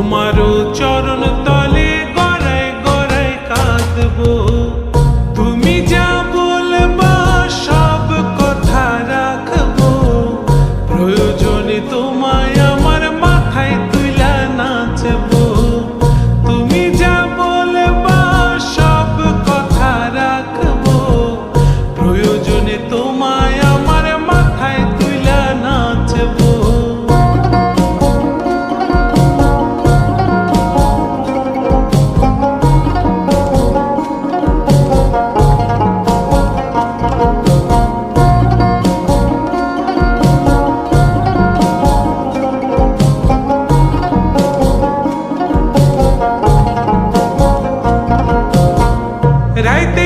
তোমারও চরণ তলে গড়ায় গড়ায় কাঁদবো। তুমি যা বলবা সব কথা রাখবো, প্রয়োজনে তোমায় আমার মাথায় তুইলা নাচবো। তুমি যা বলবা সব কথা রাখবো, প্রয়োজনে তোমায় আমার মাথায় তুইলা নাচবো। রাইতে